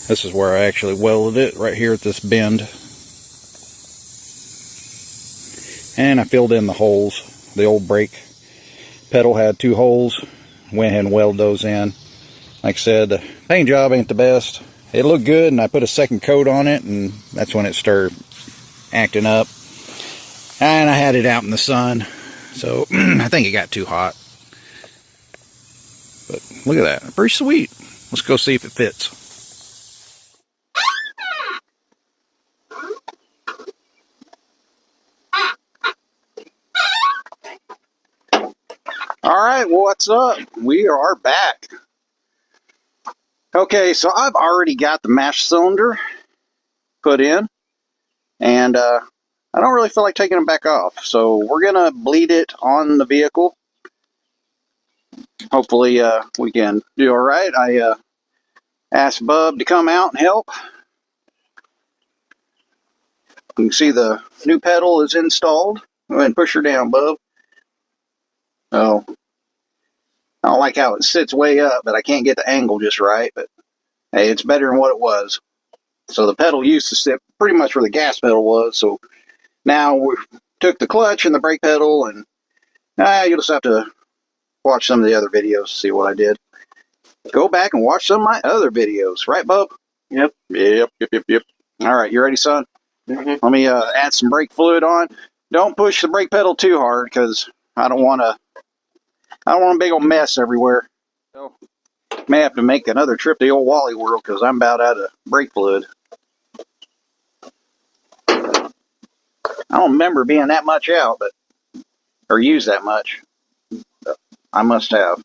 This is where I actually welded it, right here at this bend. And I filled in the holes. The old brake pedal had 2 holes. Went ahead and welded those in. Like I said, the paint job ain't the best. It looked good, and I put a second coat on it, and that's when it started acting up. And I had it out in the sun, so I think it got too hot. But look at that, pretty sweet. Let's go see if it fits. Alright, what's up? We are back. Okay, so I've already got the mash cylinder put in, and I don't really feel like taking them back off, so we're gonna bleed it on the vehicle. Hopefully we can do alright. I asked Bub to come out and help. You can see the new pedal is installed. Go ahead and push her down, Bub. Oh, I don't like how it sits way up, but I can't get the angle just right. But hey, it's better than what it was. So the pedal used to sit pretty much where the gas pedal was. So now we took the clutch and the brake pedal, and you'll just have to watch some of the other videos to see what I did. Go back and watch some of my other videos. Right, Bub? Yep. Yep. All right, you ready, son? Mm-hmm. Let me add some brake fluid on. Don't push the brake pedal too hard, because I don't want a big old mess everywhere. So may have to make another trip to the old Wally World, because I'm about out of brake fluid. I don't remember being that much out, or used that much. But I must have.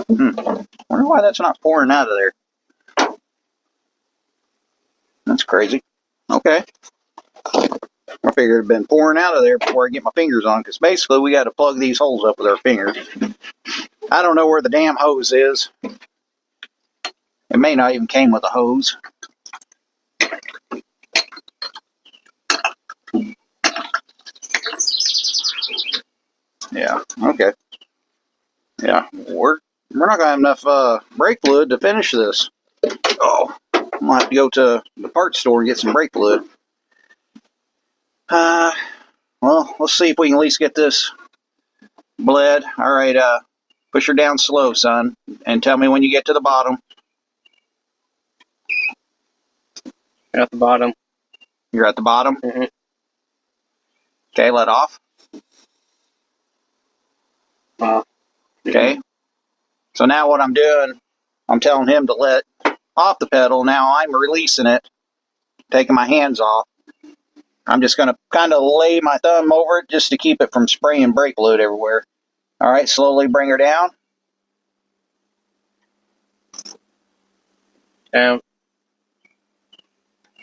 Wonder why that's not pouring out of there. That's crazy. Okay. I figured it'd been pouring out of there before I get my fingers on, because basically we got to plug these holes up with our fingers. I don't know where the damn hose is. It may not even came with a hose. Yeah, okay. Yeah, we're not gonna have enough brake fluid to finish this. Oh, I'm gonna have to go to the parts store and get some brake fluid. Well, let's see if we can at least get this bled. All right, push her down slow, son, and tell me when you get to the bottom. At the bottom. You're at the bottom? Mm-hmm. Okay, let off. Okay. So now what I'm doing, I'm telling him to let off the pedal. Now I'm releasing it, taking my hands off. I'm just going to kind of lay my thumb over it just to keep it from spraying brake fluid everywhere. All right, slowly bring her down. Down.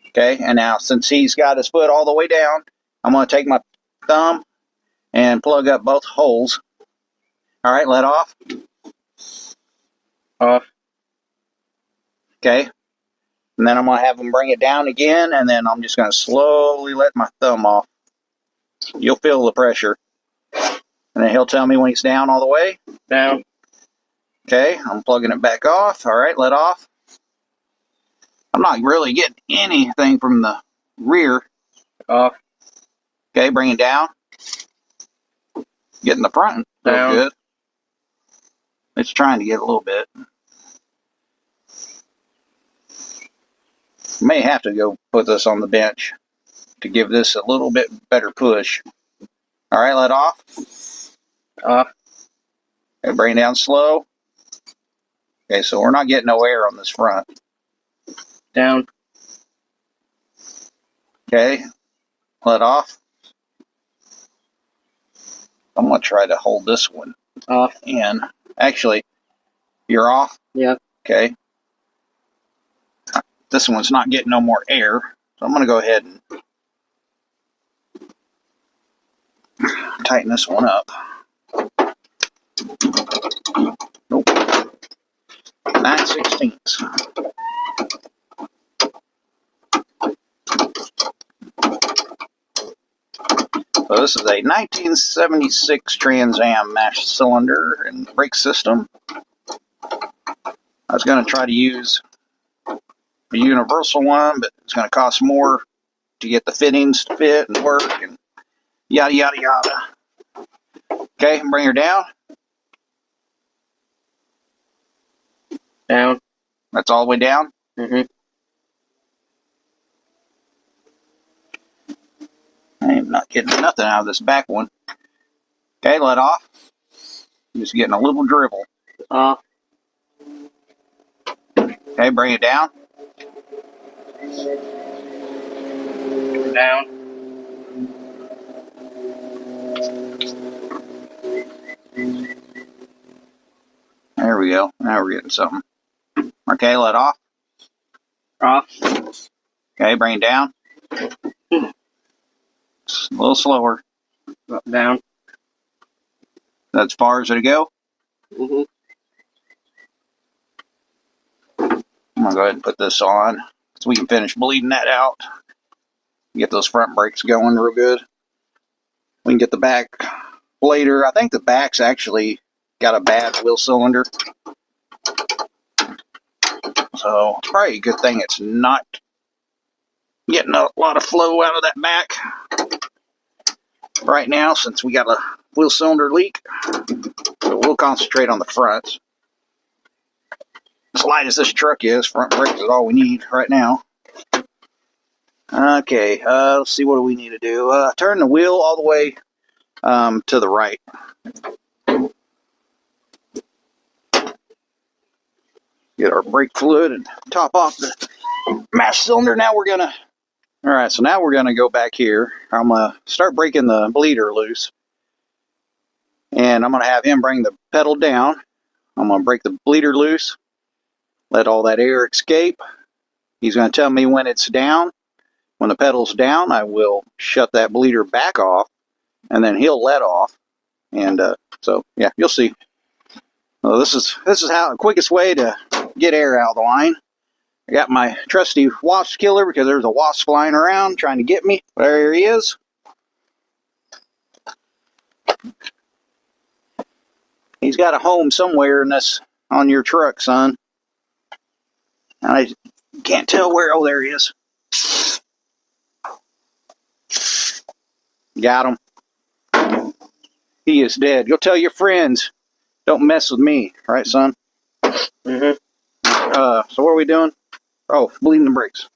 Okay, and now since he's got his foot all the way down, I'm going to take my thumb and plug up both holes. All right, let off. Off. Okay. And then I'm going to have him bring it down again, and then I'm just going to slowly let my thumb off. You'll feel the pressure. And then he'll tell me when he's down all the way. Down. Okay, I'm plugging it back off. All right, let off. I'm not really getting anything from the rear. Off. Okay, bring it down. Getting the front. Down. Good. It's trying to get a little bit. May have to go put this on the bench to give this a little bit better push. All right, let off. Off. Okay, bring it down slow. Okay, so we're not getting no air on this front. Down. Okay, let off. I'm going to try to hold this one Off. in. Actually, you're off? Yep. Okay. This one's not getting no more air, so I'm going to go ahead and tighten this one up. Nope. 9/16. So this is a 1976 Trans Am mash cylinder and brake system. I was going to try to use a universal one, but it's going to cost more to get the fittings to fit and work and yada yada yada. Okay, bring her down. Down. That's all the way down. Mm-hmm. I'm not getting nothing out of this back one. Okay, let off. Just getting a little dribble. Off. Okay, bring it down. Down. There we go. Now we're getting something. Okay, let off. Off. Okay, bring it down. It's a little slower. Down. That's as far as it'll go. Mm-hmm. I'm going to go ahead and put this on so we can finish bleeding that out. Get those front brakes going real good. We can get the back later. I think the back's actually got a bad wheel cylinder. So it's probably a good thing it's not getting a lot of flow out of that back right now since we got a wheel cylinder leak. So we'll concentrate on the front. As light as this truck is, front brakes is all we need right now. Okay, let's see what do we need to do. Turn the wheel all the way to the right. Get our brake fluid and top off the mash cylinder. Now we're gonna, all right, so now we're gonna go back here. I'm gonna start breaking the bleeder loose. And I'm gonna have him bring the pedal down. I'm gonna break the bleeder loose. Let all that air escape. He's gonna tell me when it's down. When the pedal's down, I will shut that bleeder back off, and then he'll let off. And so, yeah, you'll see. So this is how the quickest way to get air out of the line. I got my trusty wasp killer because there's a wasp flying around trying to get me. There he is. He's got a home somewhere in this on your truck, son. I can't tell where. Oh, there he is. Got him. He is dead. Go tell your friends. Don't mess with me. Right, son? Mm-hmm. So what are we doing? Oh, bleeding the brakes.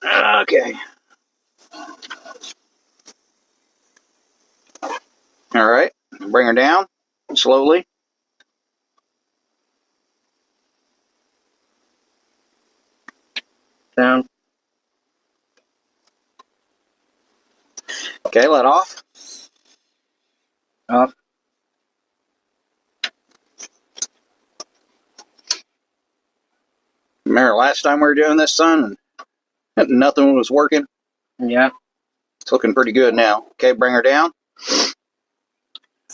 Okay. All right. Bring her down slowly. Down. Okay, let off. Off. Remember last time we were doing this, son? And nothing was working. Yeah. It's looking pretty good now. Okay, bring her down.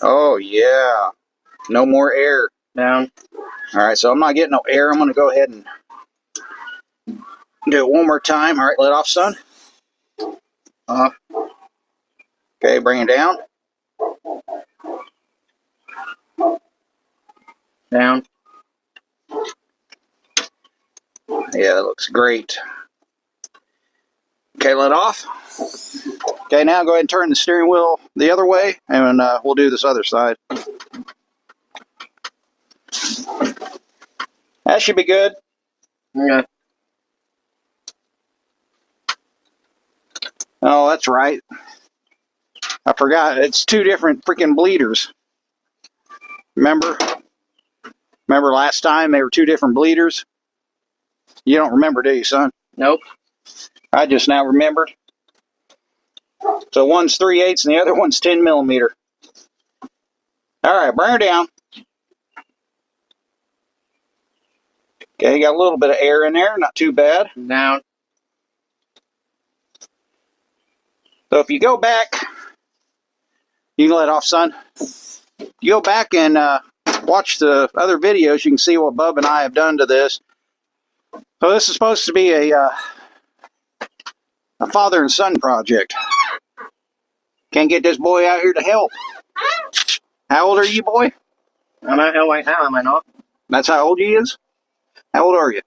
Oh, yeah. No more air. Down. All right, so I'm not getting no air. I'm going to go ahead and do it one more time. All right, let off, son. Off. Okay, bring it down. Down. Yeah, that looks great. Okay, let off. Okay, now go ahead and turn the steering wheel the other way, and we'll do this other side. That should be good. Yeah. Oh, that's right. I forgot. It's two different freaking bleeders. Remember? Remember last time they were two different bleeders? You don't remember, do you, son? Nope. I just now remembered. So one's 3/8 and the other one's 10 millimeter. All right, bring her down. Okay, got a little bit of air in there, not too bad. Down. So if you go back, you can let off, son. You go back and watch the other videos, you can see what Bub and I have done to this. So this is supposed to be a father and son project. Can't get this boy out here to help. How old are you, boy? I'm at home right now, am I not? That's how old he is? How old are you?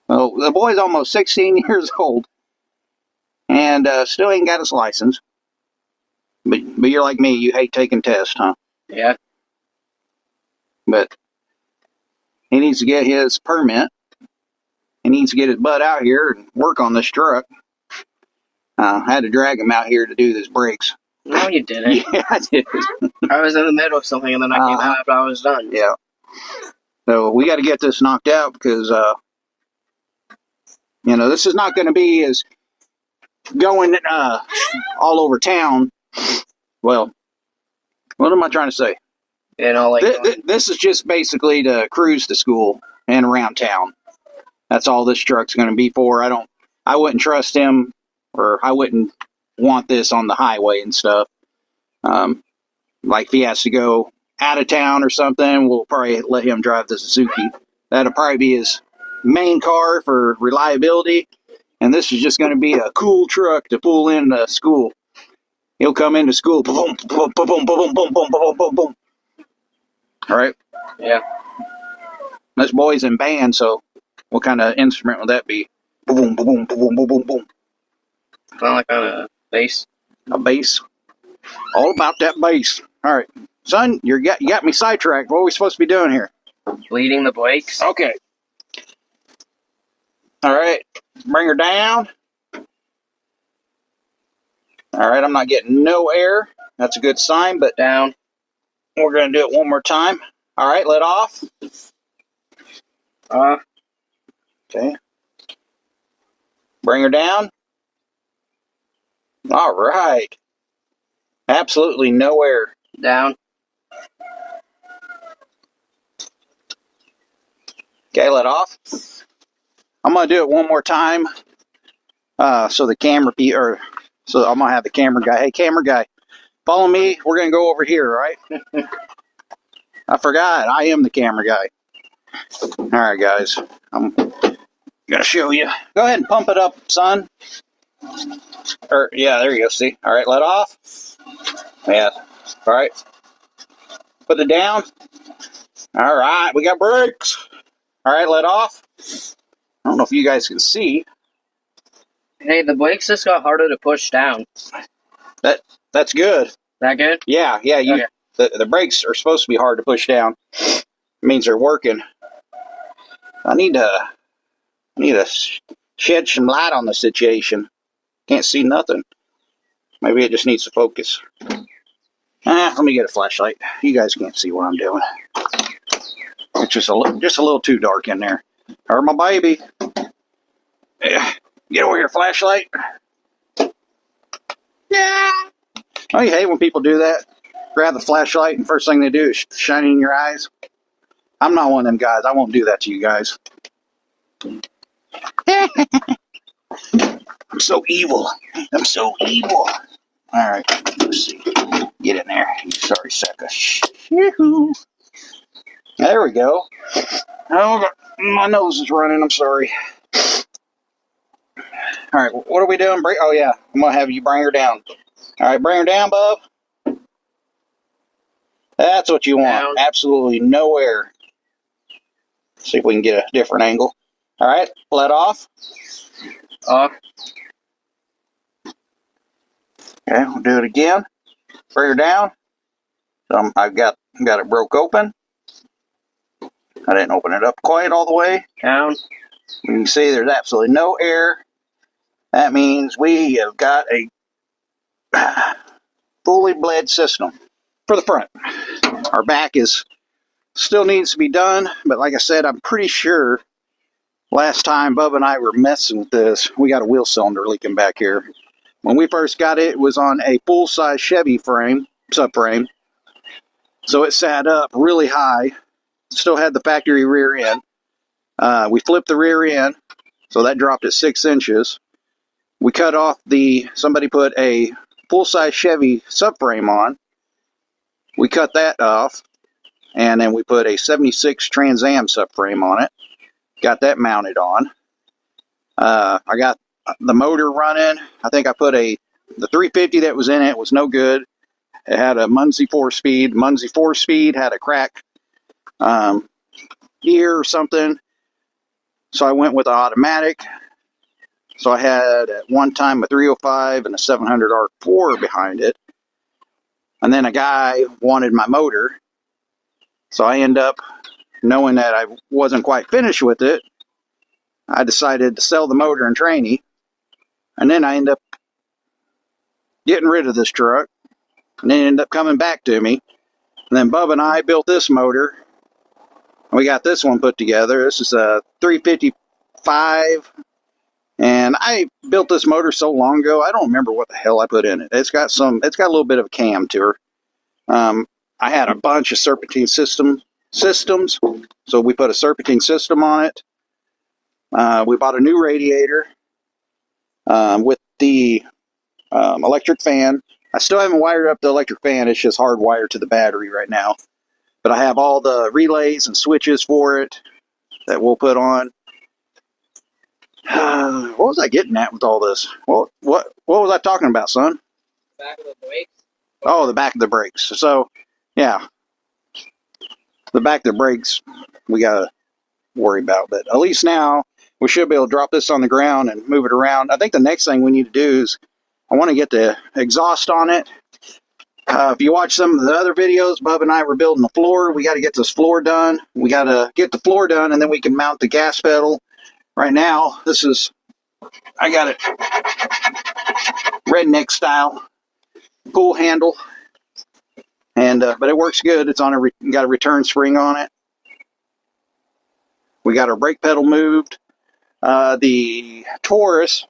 Well, the boy's almost 16 years old. And still ain't got his license. But you're like me, you hate taking tests, huh? Yeah. But he needs to get his permit. He needs to get his butt out here and work on this truck. I had to drag him out here to do his brakes. No, you didn't. Yeah, I did. I was in the middle of something and then I came out after I was done. Yeah. So we got to get this knocked out because, you know, this is not going to be as going all over town. Well, what am I trying to say? You know, like This is just basically to cruise to school and around town. That's all this truck's going to be for. I wouldn't trust him, or I wouldn't want this on the highway and stuff. Like if he has to go out of town or something, we'll probably let him drive the Suzuki. That'll probably be his main car for reliability. And this is just going to be a cool truck to pull into school. He'll come into school, boom, boom, boom, boom, boom, boom, boom, boom, boom, boom. All right. yeah. This boy's in band, so what kind of instrument would that be? Boom, boom, boom, boom, boom, boom, boom. Sound like on a bass. A bass. All about that bass. All right, son, you got me sidetracked. What are we supposed to be doing here? Bleeding the brakes. Okay. All right, bring her down. All right, I'm not getting no air. That's a good sign, but Down. we're going to do it one more time. All right, let off. Off. Okay. Bring her down. All right. Absolutely no air. Down. Okay, let off. I'm going to do it one more time. So the camera, so I'm going to have the camera guy. Hey, camera guy, follow me. We're going to go over here, all right? I forgot. I am the camera guy. All right, guys. I'm going to show you. Go ahead and pump it up, son. Yeah, there you go. See? All right, let off. Yeah. All right. Put it down. All right, we got brakes. All right, let off. I don't know if you guys can see. Hey, the brakes just got harder to push down. That's good. That good? Yeah. Okay. The brakes are supposed to be hard to push down. It means they're working. I need to shed some light on the situation. Can't see nothing. Maybe it just needs to focus. Let me get a flashlight. You guys can't see what I'm doing. It's just a little too dark in there. Or my baby. Yeah. Get over here, flashlight. Yeah. Oh, you hate when people do that? Grab the flashlight and first thing they do is shine in your eyes. I'm not one of them guys. I won't do that to you guys. I'm so evil. I'm so evil. All right. Let's see. Get in there. You sorry sucker. There we go. Oh, my nose is running. I'm sorry. All right. What are we doing? Oh, yeah. I'm going to have you bring her down. All right. Bring her down, bub. That's what you want. Down. Absolutely no air. See if we can get a different angle. All right. Let off. Off. Okay. We'll do it again. Bring her down. I've got it broke open. I didn't open it up quite all the way. Down. You can see there's absolutely no air. That means we have got a fully bled system for the front. Our back still needs to be done, but like I said, I'm pretty sure last time Bubba and I were messing with this, we got a wheel cylinder leaking back here. When we first got it, it was on a full-size Chevy subframe, so it sat up really high. Still had the factory rear end. We flipped the rear end, so that dropped it 6 inches. We cut off somebody put a full-size Chevy subframe on. We cut that off, and then we put a 76 Trans Am subframe on it. Got that mounted on. I got the motor running. I think I put a The 350 that was in it was no good. It had a Muncie 4-speed. Muncie 4-speed had a crack gear or something. So I went with an automatic. So I had at one time a 305 and a 700 R4 behind it. And then a guy wanted my motor. So I end up, knowing that I wasn't quite finished with it, I decided to sell the motor and trainee. And then I end up getting rid of this truck. And then it ended up coming back to me. And then Bub and I built this motor. And we got this one put together. This is a 355. And I built this motor so long ago, I don't remember what the hell I put in it. It's got a little bit of a cam to her. I had a bunch of serpentine systems. So we put a serpentine system on it. We bought a new radiator with the electric fan. I still haven't wired up the electric fan. It's just hardwired to the battery right now. But I have all the relays and switches for it that we'll put on. What was I getting at with all this? What was I talking about, son? Back of the brakes. Oh, the back of the brakes. So, yeah. The back of the brakes we got to worry about. But at least now we should be able to drop this on the ground and move it around. I think the next thing we need to do is I want to get the exhaust on it. If you watch some of the other videos, Bub and I were building the floor. We got to get this floor done. We got to get the floor done, and then we can mount the gas pedal. Right now, I got it redneck style pull handle, and but it works good. It's on got a return spring on it. We got our brake pedal moved. The Taurus,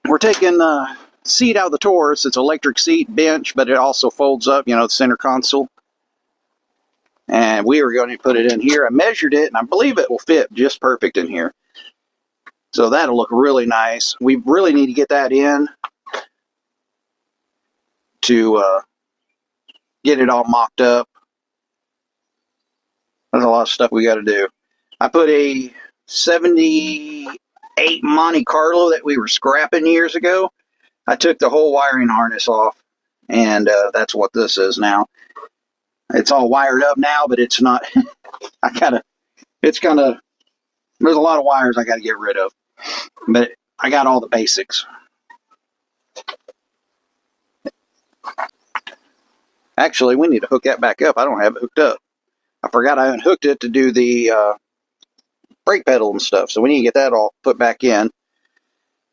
we're taking the seat out of the Taurus. It's an electric seat bench, but it also folds up, the center console. And we were going to put it in here. I measured it, and I believe it will fit just perfect in here. So that'll look really nice. We really need to get that in to get it all mocked up. There's a lot of stuff we got to do. I put a 78 Monte Carlo that we were scrapping years ago. I took the whole wiring harness off, and that's what this is now. It's all wired up now, but it's not. There's a lot of wires I got to get rid of. But I got all the basics. Actually, we need to hook that back up. I don't have it hooked up. I forgot I unhooked it to do the brake pedal and stuff. So we need to get that all put back in.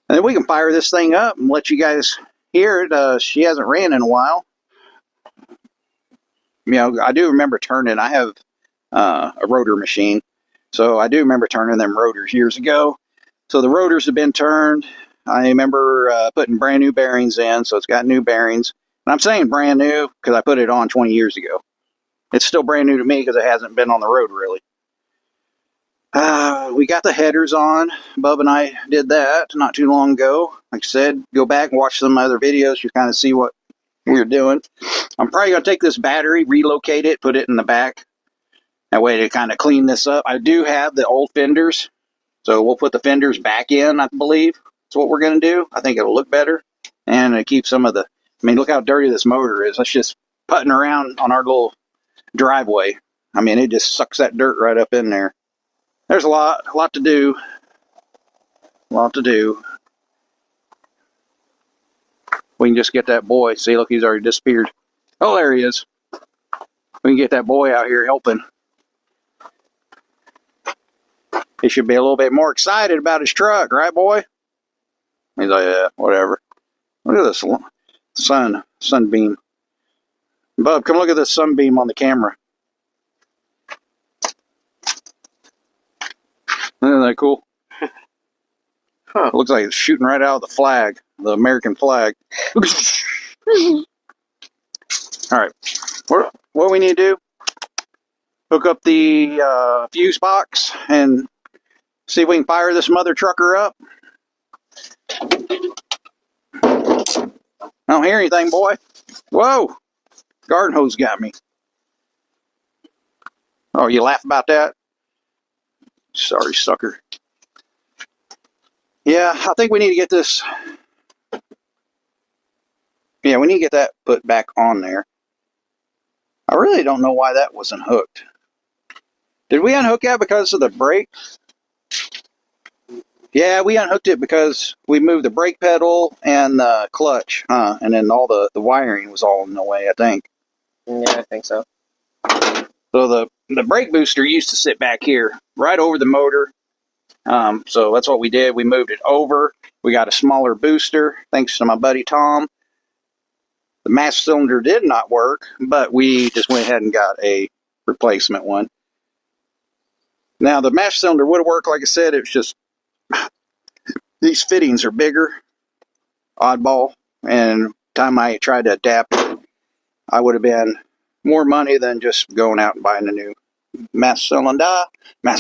And then we can fire this thing up and let you guys hear it. She hasn't ran in a while. I do remember turning. I have a rotor machine. So I do remember turning them rotors years ago. So the rotors have been turned. I remember putting brand new bearings in. So it's got new bearings. And I'm saying brand new because I put it on 20 years ago. It's still brand new to me because it hasn't been on the road really. We got the headers on. Bub and I did that not too long ago. Like I said, go back and watch some other videos. You kind of see what we were doing. I'm probably going to take this battery, relocate it, put it in the back. That way to kind of clean this up. I do have the old fenders. So we'll put the fenders back in, I believe. That's what we're going to do. I think it'll look better. And it keeps some of the... look how dirty this motor is. That's just putting around on our little driveway. It just sucks that dirt right up in there. There's a lot to do. A lot to do. We can just get that boy. See, look, he's already disappeared. Oh, there he is. We can get that boy out here helping. He should be a little bit more excited about his truck, right, boy? He's like, yeah, whatever. Look at this sunbeam. Bub, come look at this sunbeam on the camera. Isn't that cool? Huh. It looks like it's shooting right out of the flag, the American flag. All right. What we need to do, hook up the fuse box and see if we can fire this mother trucker up. I don't hear anything, boy. Whoa! Garden hose got me. Oh, you laugh about that? Sorry, sucker. Yeah, I think we need to get this Yeah, we need to get that put back on there. I really don't know why that wasn't hooked. Did we unhook that because of the brake? Yeah, we unhooked it because we moved the brake pedal and the clutch, and then all the wiring was all in the way, I think. Yeah, I think so. So the brake booster used to sit back here, right over the motor. So that's what we did. We moved it over. We got a smaller booster, thanks to my buddy Tom. The master cylinder did not work, but we just went ahead and got a replacement one. Now, the master cylinder would have worked, like I said. It's just these fittings are bigger, oddball, and time I tried to adapt it, I would have been more money than just going out and buying a new master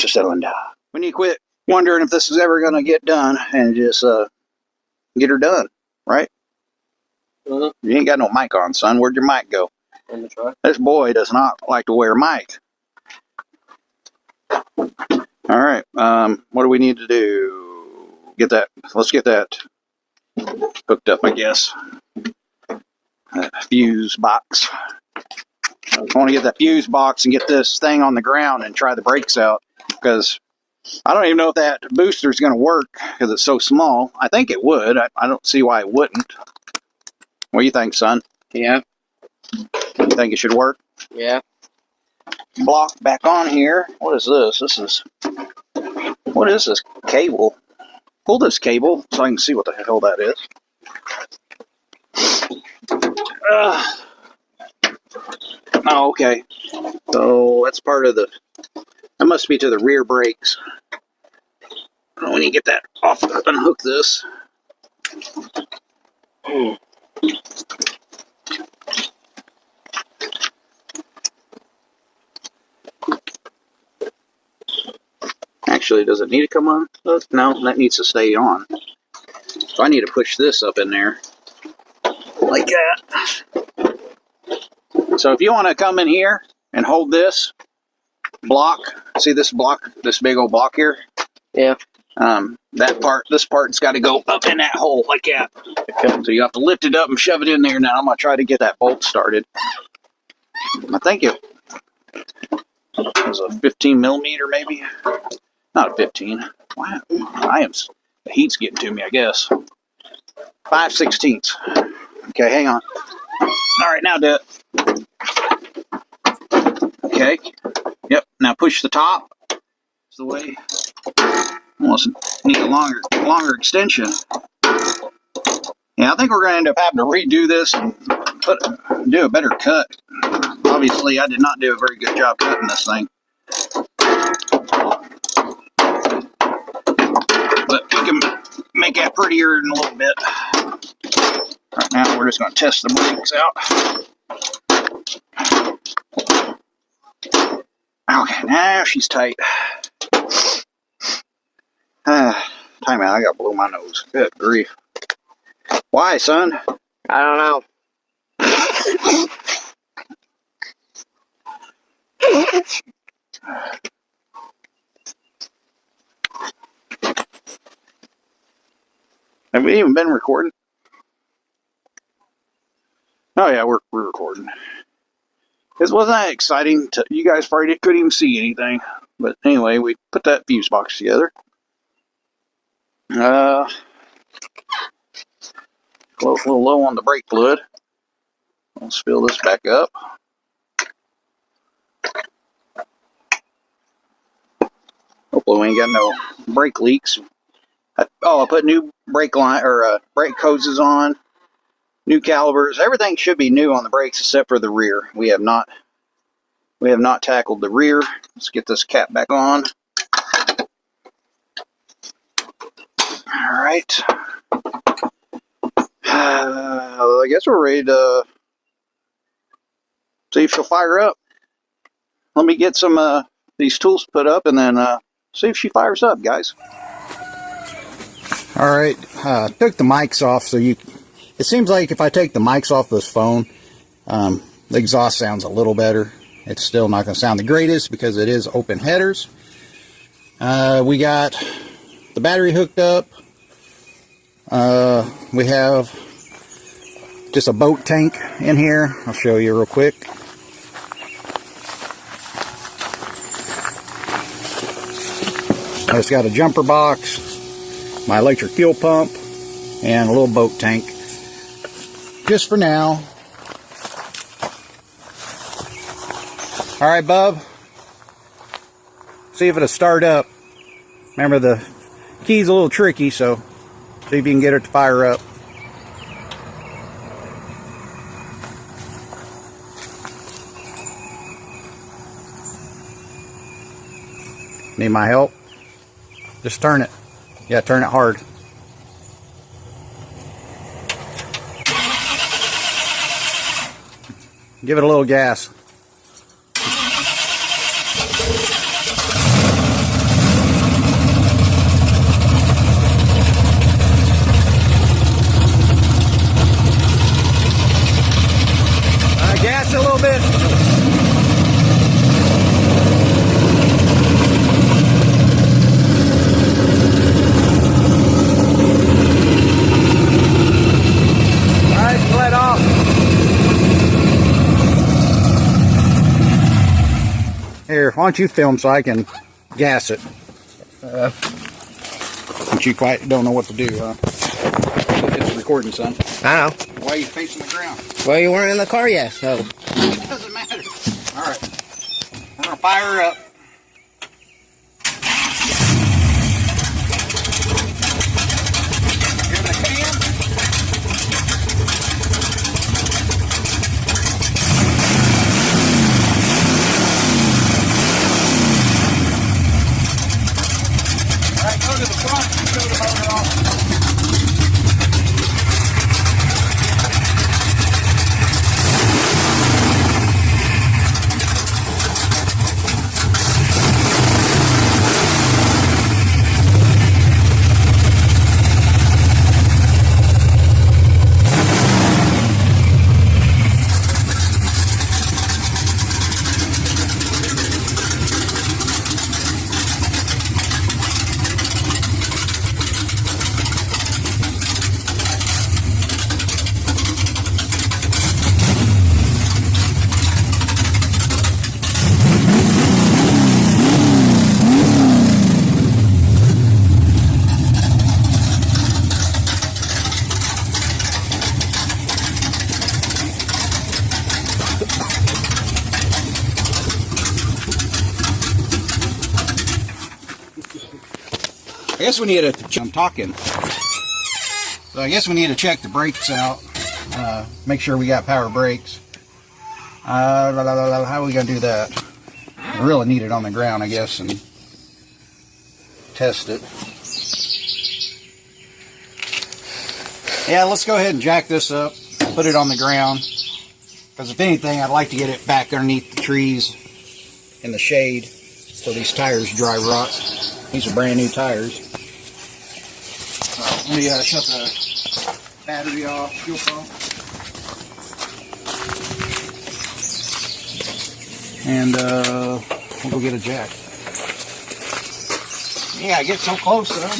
cylinder. We need to quit wondering if this is ever going to get done and just get her done, right? Mm-hmm. You ain't got no mic on, son. Where'd your mic go? In the truck. This boy does not like to wear a mic. All right. What do we need to do? Get that. Let's get that hooked up, I guess. Fuse box. I want to get that fuse box and get this thing on the ground and try the brakes out, because I don't even know if that booster is going to work because it's so small. I think it would. I don't see why it wouldn't. What do you think, son? Yeah. You think it should work? Yeah. Block back on here. What is this? What is this cable? Pull this cable so I can see what the hell that is. Oh, okay. So that's part of that must be to the rear brakes. We need to get that off, unhook this. Actually, does it need to come on? No, that needs to stay on. So I need to push this up in there. Like that. So if you want to come in here and hold this block, see this block, this big old block here? Yeah. This part's got to go up in that hole like that. Okay. So you have to lift it up and shove it in there. Now I'm going to try to get that bolt started. I think it was a 15 millimeter maybe. Not a 15. Wow. The heat's getting to me, I guess. 5/16. Okay, hang on. All right, now do it. Okay. Yep. Now push the top. That's the way. Almost need a longer extension. Yeah, I think we're going to end up having to redo this and do a better cut. Obviously, I did not do a very good job cutting this thing. But we can make that prettier in a little bit. Right now, we're just going to test the brakes out. Okay, now she's tight. Time out, I got to blow my nose. Good grief. Why, son? I don't know. Have we even been recording? Oh yeah, we're recording. This wasn't that exciting. You guys probably couldn't even see anything. But anyway, we put that fuse box together. A little low on the brake fluid. Let's fill this back up. Hopefully we ain't got no brake leaks. I put new brake line or brake hoses on, new calipers. Everything should be new on the brakes except for the rear. We have not tackled the rear. Let's get this cap back on. All right. I guess we're ready to see if she'll fire up. Let me get some these tools put up and then see if she fires up, guys. All right, took the mics off, so it seems like if I take the mics off this phone, the exhaust sounds a little better. It's still not going to sound the greatest because it is open headers. We got the battery hooked up. We have just a boat tank in here. I'll show you real quick. It's got a jumper box, my electric fuel pump, and a little boat tank. Just for now. Alright, bub. See if it'll start up. Remember, the key's a little tricky, so see if you can get it to fire up. Need my help? Just turn it. Yeah, turn it hard. Give it a little gas. Gas a little bit. Let off. Here, why don't you film so I can gas it? But you quite don't know what to do, huh? It's recording, son. I know. Why are you facing the ground? Well, you weren't in the car yet, so. It doesn't matter. Alright. We're gonna fire her up. Give it a can. Alright, go to the front and show the motor off. I guess we need to, I'm talking. So I guess we need to check the brakes out. Make sure we got power brakes. How are we going to do that? We really need it on the ground, I guess, and test it. Yeah, let's go ahead and jack this up. Put it on the ground. Because if anything, I'd like to get it back underneath the trees in the shade so these tires dry rot. These are brand new tires. Let me shut the battery off, fuel pump. And we'll go get a jack. Yeah, I get so close to them.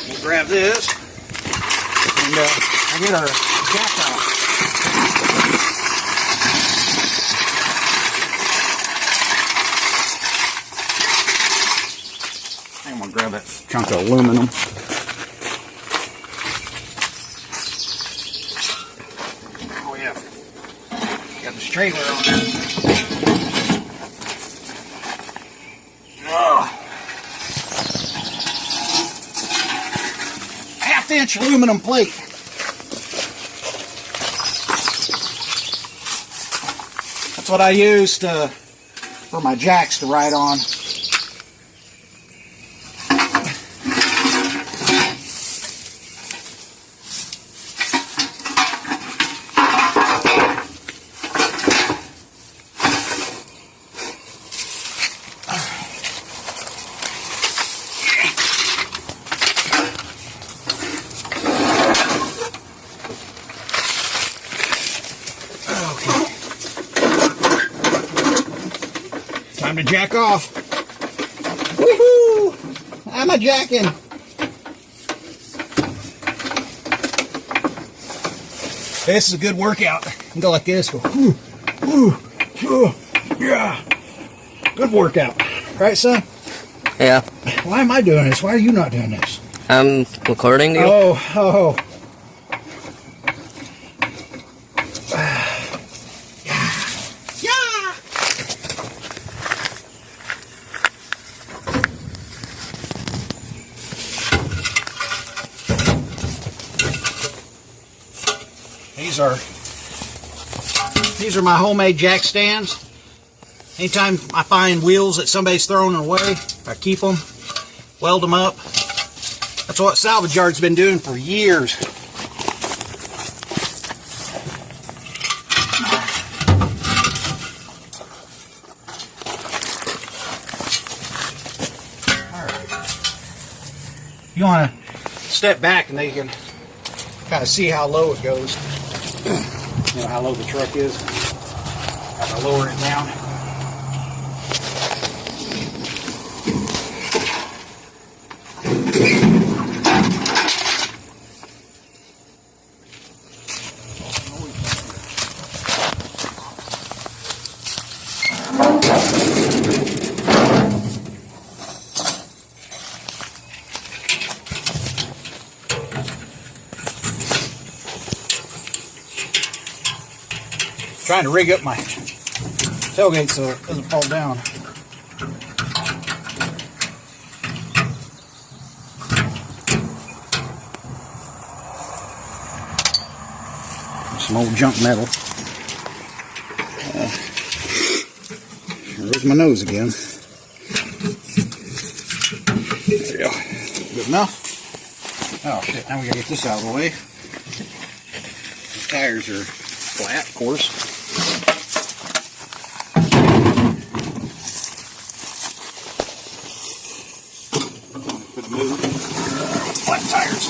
We'll grab this and I'll get our jack out. I'm gonna grab that chunk of aluminum. Oh yeah, got this trailer on there. Half-inch aluminum plate. That's what I used for my jacks to ride on. Time to jack off. Woohoo! I'm a jacking. This is a good workout. You go like this. Go, ooh, ooh, ooh, yeah. Good workout. Right, son? Yeah. Why am I doing this? Why are you not doing this? I'm recording you. Oh. Yeah. These are my homemade jack stands. Anytime I find wheels that somebody's throwing away, I keep them, weld them up. That's what Salvage Yard's been doing for years. All right. You want to step back and then you can kind of see how low it goes. You know how low the truck is. Have to lower it down. Trying to rig up my tailgate so it doesn't fall down. Some old junk metal. There's my nose again. There we go. Good enough. Oh shit, now we gotta get this out of the way. The tires are flat, of course. Could move. Flat tires.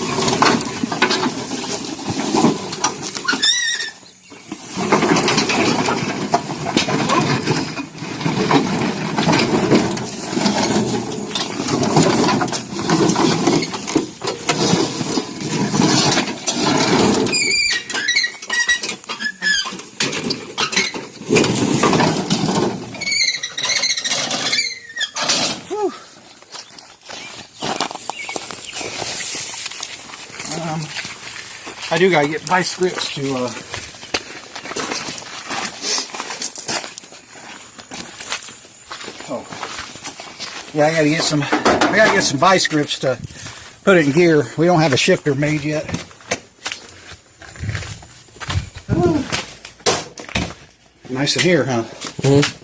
I do gotta get vice grips to yeah, I gotta get some vice grips to put it in gear. We don't have a shifter made yet. Nice in here, huh? Mm-hmm.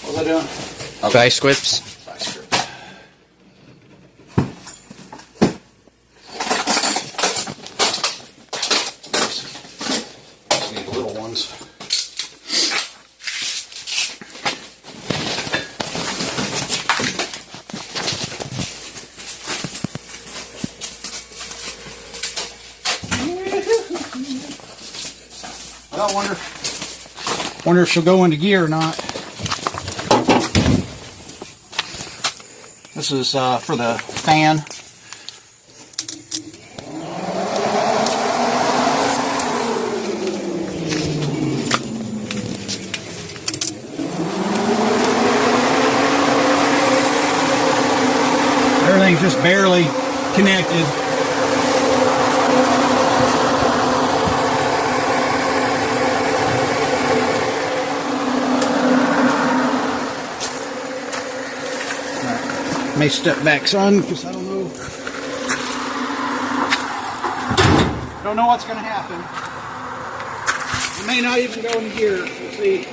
What was I doing? Vice grips. Vice grips. Just need the little ones. Well, I wonder if she'll go into gear or not. This is for the fan. Everything's just barely connected. May step back, son, because I don't know what's going to happen. It may not even go in gear. We'll see.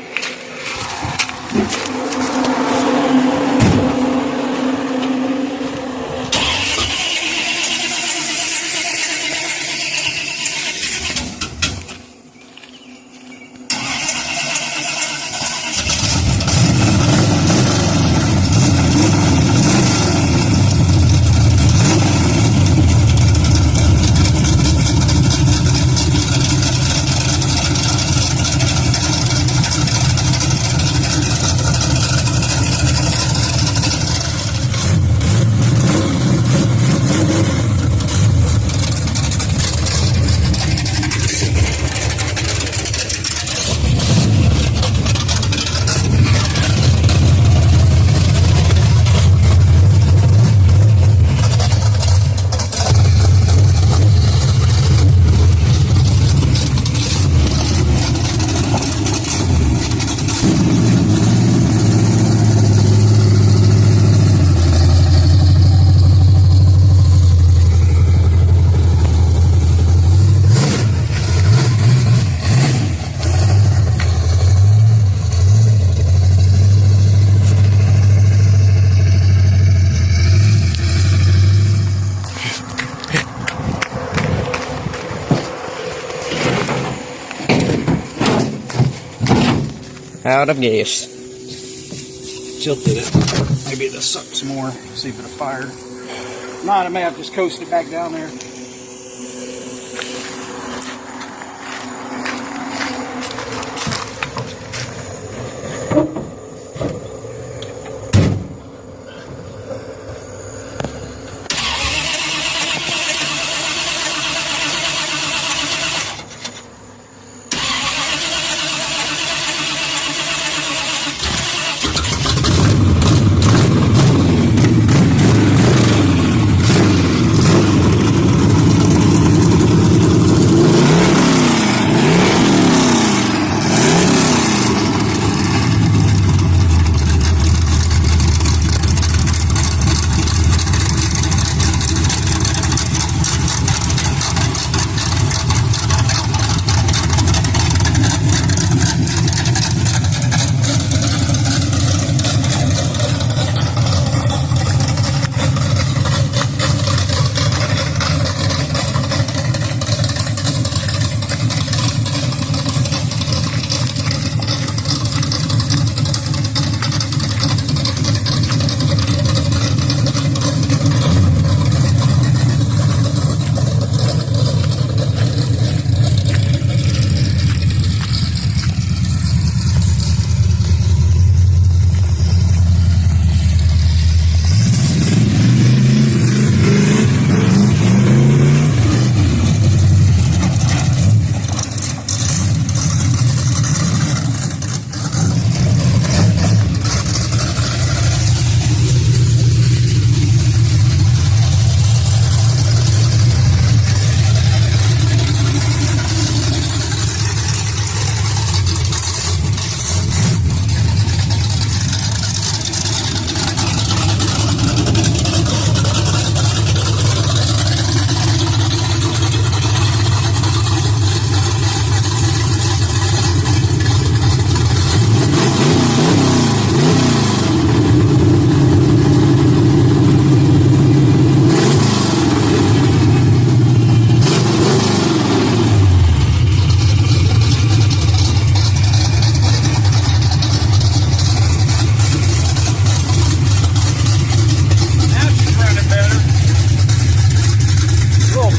out of gas. Tilted it. Maybe it'll suck some more. See if it'll fire. Not, I may have just coasted back down there.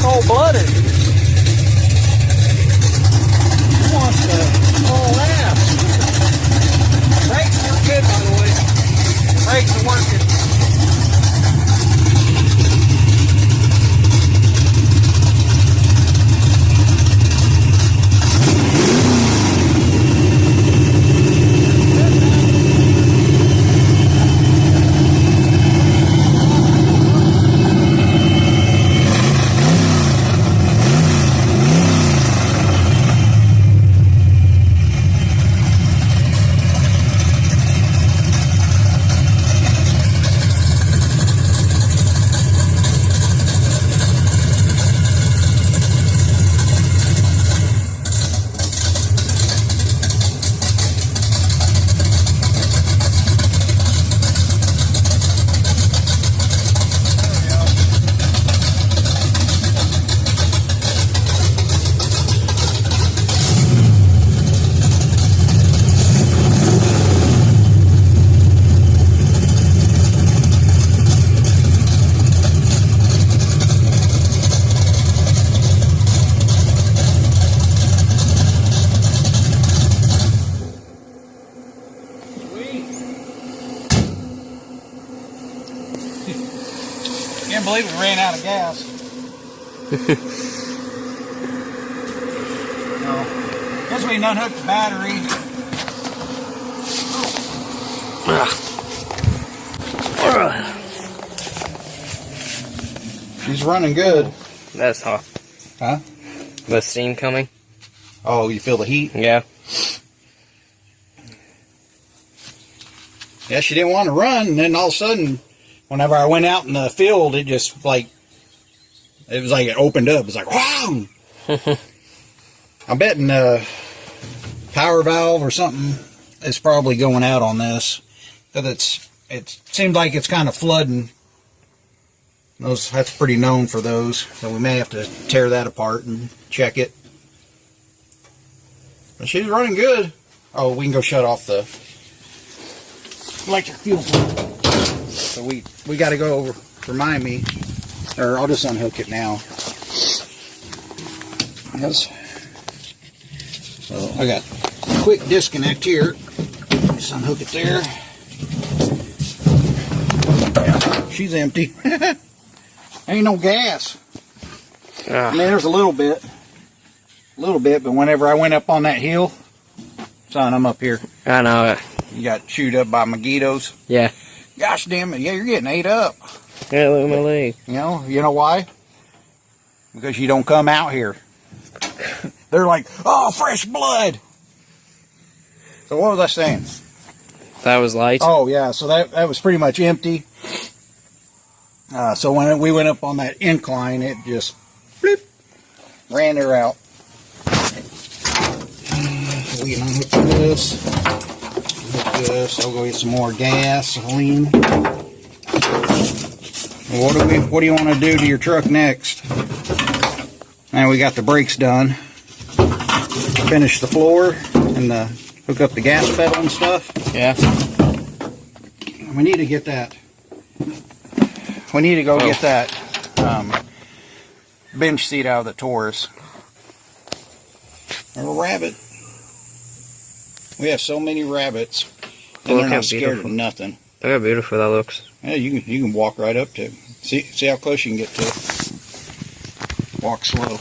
Cold-blooded. Who wants to haul ass? Brakes are good, by the way. Brakes are working. Can't believe we ran out of gas. No. Guess we unhooked the battery. She's running good. That's hot. Huh? The steam coming. Oh, you feel the heat? Yeah. Yeah, she didn't want to run, and then all of a sudden, whenever I went out in the field, it just like, it was like it opened up. It's like, wow! I'm betting power valve or something is probably going out on this. Because it seems like it's kind of flooding. That's pretty known for those. So we may have to tear that apart and check it. But she's running good. Oh, we can go shut off the electric fuel pump. So we got to go over. Remind me, or I'll just unhook it now. Yes. So I got a quick disconnect here. Just unhook it there. Yeah, she's empty. Ain't no gas. I mean, there's a little bit, but whenever I went up on that hill, son, I'm up here. I know it. You got chewed up by mosquitoes. Yeah. Gosh damn it! Yeah, you're getting ate up. Yeah, look at my leg. You know why? Because you don't come out here. They're like, oh, fresh blood. So what was I saying? That was light. Oh yeah, so that was pretty much empty. So when we went up on that incline, it just bloop, ran her out. We can unhook this. Unhook this. I'll go get some more gasoline. What do you want to do to your truck next? Now we got the brakes done. Finish the floor and hook up the gas pedal and stuff. Yeah. We need to get that. We need to go get that bench seat out of the Taurus. Or a rabbit. We have so many rabbits, and they're not scared of nothing. Look how beautiful that looks. Yeah, you can walk right up to it. See how close you can get to it. Walk slow.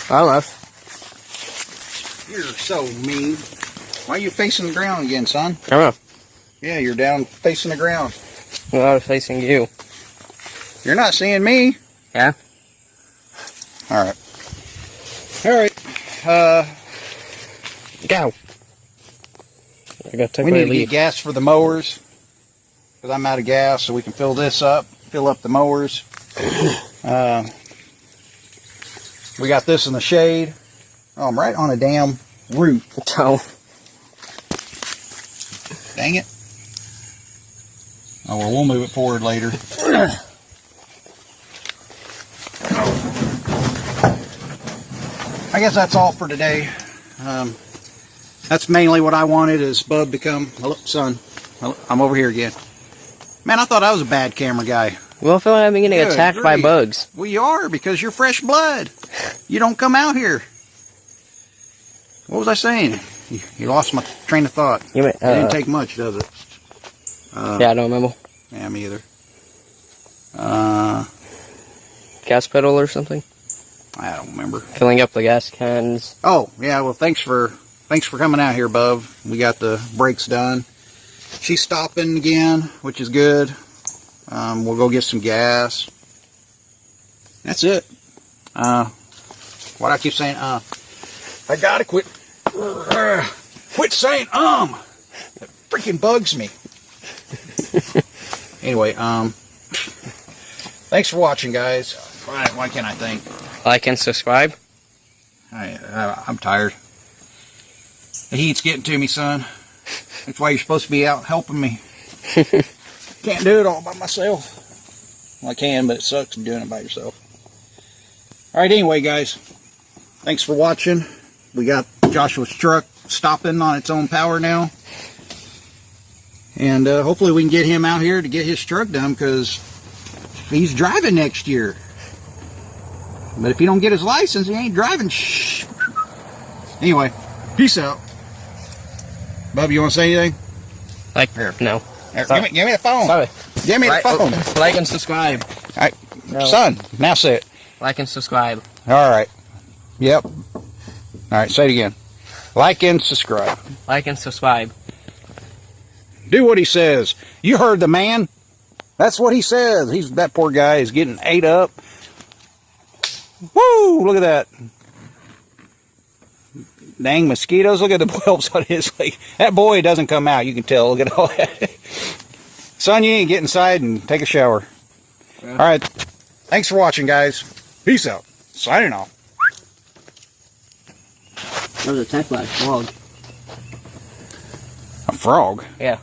I love. You're so mean. Why are you facing the ground again, son? I don't know. Yeah, you're down facing the ground. Well, I was facing you. You're not seeing me. Yeah. Alright. Alright. Go. I gotta take We my need to lead. get gas for the mowers. Because I'm out of gas, so we can fill this up. Fill up the mowers. We got this in the shade. Oh, I'm right on a damn root. Oh. Dang it. Oh, well, we'll move it forward later. I guess that's all for today. That's mainly what I wanted, is Bub to come. Hello, son. Hello, I'm over here again. Man, I thought I was a bad camera guy. Well, I feel like I'm getting Good attacked by grief. bugs. Well, you are, because you're fresh blood. You don't come out here. What was I saying? You lost my train of thought. It didn't take much, does it? Yeah, I don't remember. Yeah, me either. Gas pedal or something? I don't remember. Filling up the gas cans. Oh, yeah, well, thanks for coming out here, Bub. We got the brakes done. She's stopping again, which is good. We'll go get some gas. That's it. What I keep saying, I gotta quit saying, That freaking bugs me. Anyway, thanks for watching, guys. Why can't I think? Like and subscribe. I'm tired. The heat's getting to me, son. That's why you're supposed to be out helping me. Can't do it all by myself. Well, I can, but it sucks doing it by yourself. Alright, anyway, guys. Thanks for watching. We got Joshua's truck stopping on its own power now. And hopefully we can get him out here to get his truck done, because he's driving next year. But if he don't get his license, he ain't driving. Shh. Anyway, peace out. Bub, you want to say anything? Like, Here. no. Here, give me the phone. Sorry. Give me the phone. Like and subscribe. All right. No. Son, now say it. Like and subscribe. All right. Yep. All right, say it again. Like and subscribe. Like and subscribe. Do what he says. You heard the man. That's what he says. That poor guy is getting ate up. Woo! Look at that. Dang mosquitoes. Look at the whelps on his leg. That boy doesn't come out. You can tell. Look at all that. Son, you ain't get inside and take a shower. Yeah. All right. Thanks for watching, guys. Peace out. Signing off. That was a frog. A frog? Yeah.